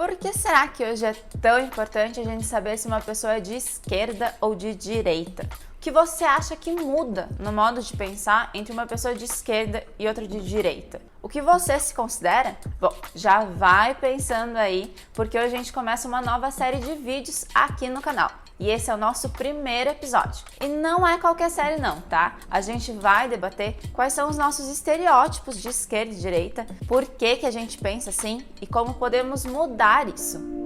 Por que será que hoje é tão importante a gente saber se uma pessoa é de esquerda ou de direita? O que você acha que muda no modo de pensar entre uma pessoa de esquerda e outra de direita? O que você se considera? Bom, já vai pensando aí, porque hoje a gente começa uma nova série de vídeos aqui no canal. E esse é o nosso primeiro episódio. E não é qualquer série não, tá? A gente vai debater quais são os nossos estereótipos de esquerda e direita, por que a gente pensa assim e como podemos mudar isso.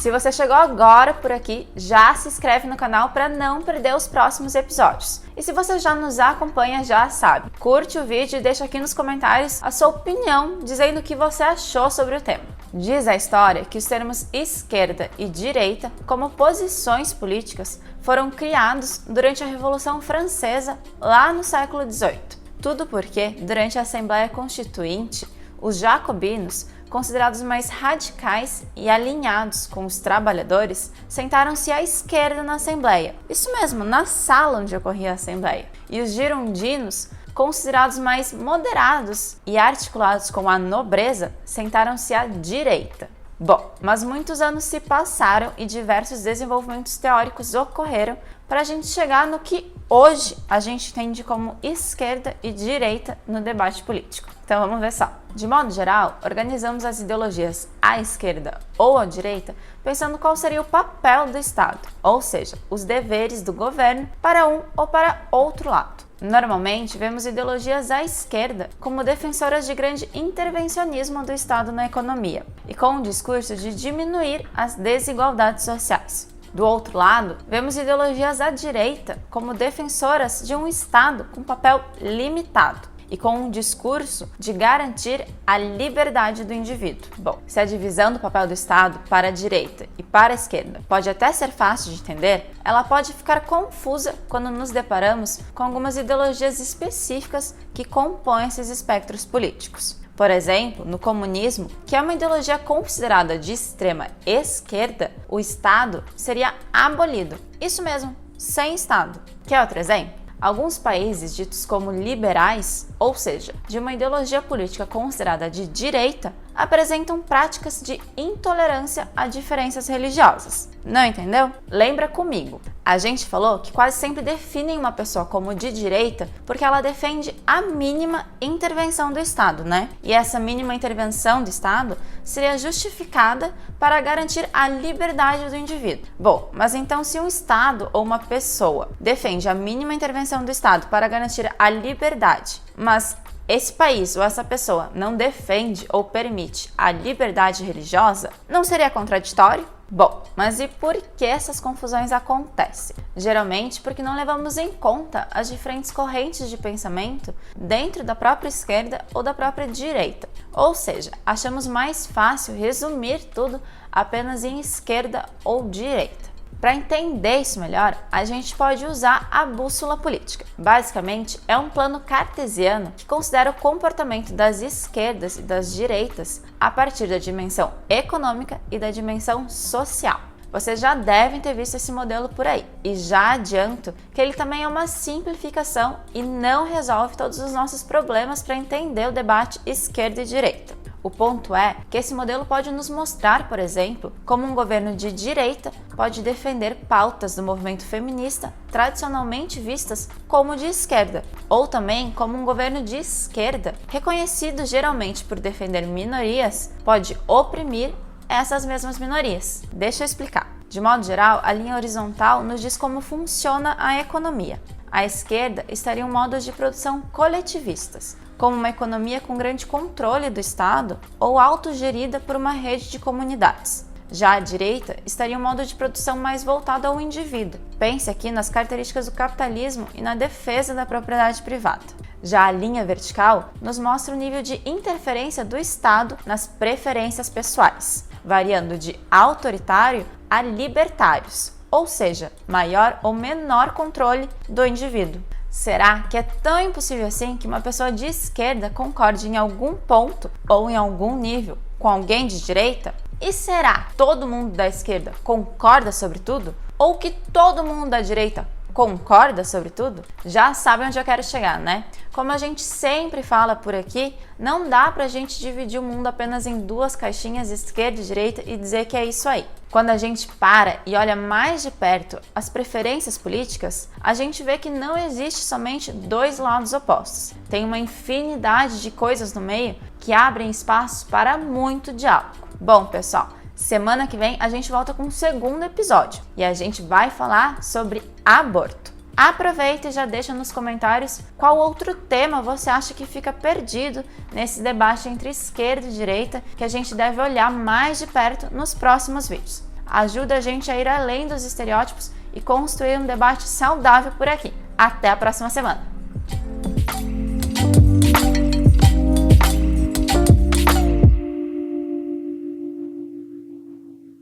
Se você chegou agora por aqui, já se inscreve no canal para não perder os próximos episódios. E se você já nos acompanha, já sabe, curte o vídeo e deixa aqui nos comentários a sua opinião, dizendo o que você achou sobre o tema. Diz a história que os termos esquerda e direita, como posições políticas, foram criados durante a Revolução Francesa, lá no século XVIII. Tudo porque, durante a Assembleia Constituinte, os jacobinos, considerados mais radicais e alinhados com os trabalhadores, sentaram-se à esquerda na Assembleia. Isso mesmo, na sala onde ocorria a Assembleia. E os girondinos, considerados mais moderados e articulados com a nobreza, sentaram-se à direita. Bom, mas muitos anos se passaram e diversos desenvolvimentos teóricos ocorreram para a gente chegar no que hoje a gente entende como esquerda e direita no debate político. Então vamos ver só. De modo geral, organizamos as ideologias à esquerda ou à direita pensando qual seria o papel do Estado, ou seja, os deveres do governo para um ou para outro lado. Normalmente, vemos ideologias à esquerda como defensoras de grande intervencionismo do Estado na economia e com o discurso de diminuir as desigualdades sociais. Do outro lado, vemos ideologias à direita como defensoras de um Estado com papel limitado e com um discurso de garantir a liberdade do indivíduo. Bom, se a divisão do papel do Estado para a direita e para a esquerda pode até ser fácil de entender, ela pode ficar confusa quando nos deparamos com algumas ideologias específicas que compõem esses espectros políticos. Por exemplo, no comunismo, que é uma ideologia considerada de extrema esquerda, o Estado seria abolido. Isso mesmo, sem Estado. Quer outro exemplo? Alguns países ditos como liberais, ou seja, de uma ideologia política considerada de direita, apresentam práticas de intolerância a diferenças religiosas. Não entendeu? Lembra comigo. A gente falou que quase sempre definem uma pessoa como de direita porque ela defende a mínima intervenção do Estado, né? E essa mínima intervenção do Estado seria justificada para garantir a liberdade do indivíduo. Bom, mas então se um Estado ou uma pessoa defende a mínima intervenção do Estado para garantir a liberdade, mas esse país ou essa pessoa não defende ou permite a liberdade religiosa, não seria contraditório? Bom, mas e por que essas confusões acontecem? Geralmente porque não levamos em conta as diferentes correntes de pensamento dentro da própria esquerda ou da própria direita. Ou seja, achamos mais fácil resumir tudo apenas em esquerda ou direita. Para entender isso melhor, a gente pode usar a bússola política. Basicamente, é um plano cartesiano que considera o comportamento das esquerdas e das direitas a partir da dimensão econômica e da dimensão social. Vocês já devem ter visto esse modelo por aí, e já adianto que ele também é uma simplificação e não resolve todos os nossos problemas para entender o debate esquerda e direita. O ponto é que esse modelo pode nos mostrar, por exemplo, como um governo de direita pode defender pautas do movimento feminista tradicionalmente vistas como de esquerda, ou também como um governo de esquerda, reconhecido geralmente por defender minorias, pode oprimir essas mesmas minorias. Deixa eu explicar. De modo geral, a linha horizontal nos diz como funciona a economia. À esquerda estariam modos de produção coletivistas, como uma economia com grande controle do Estado ou autogerida por uma rede de comunidades. Já à direita estaria um modo de produção mais voltado ao indivíduo. Pense aqui nas características do capitalismo e na defesa da propriedade privada. Já a linha vertical nos mostra o nível de interferência do Estado nas preferências pessoais, variando de autoritário a libertários, ou seja, maior ou menor controle do indivíduo. Será que é tão impossível assim que uma pessoa de esquerda concorde em algum ponto ou em algum nível com alguém de direita? E será que todo mundo da esquerda concorda sobre tudo? Ou que todo mundo da direita concorda sobre tudo? Já sabe onde eu quero chegar, né? Como a gente sempre fala por aqui, não dá pra gente dividir o mundo apenas em duas caixinhas, esquerda e direita, e dizer que é isso aí. Quando a gente para e olha mais de perto as preferências políticas, a gente vê que não existe somente dois lados opostos. Tem uma infinidade de coisas no meio que abrem espaços para muito diálogo. Bom, pessoal, semana que vem a gente volta com o segundo episódio e a gente vai falar sobre aborto. Aproveita e já deixa nos comentários qual outro tema você acha que fica perdido nesse debate entre esquerda e direita que a gente deve olhar mais de perto nos próximos vídeos. Ajuda a gente a ir além dos estereótipos e construir um debate saudável por aqui. Até a próxima semana!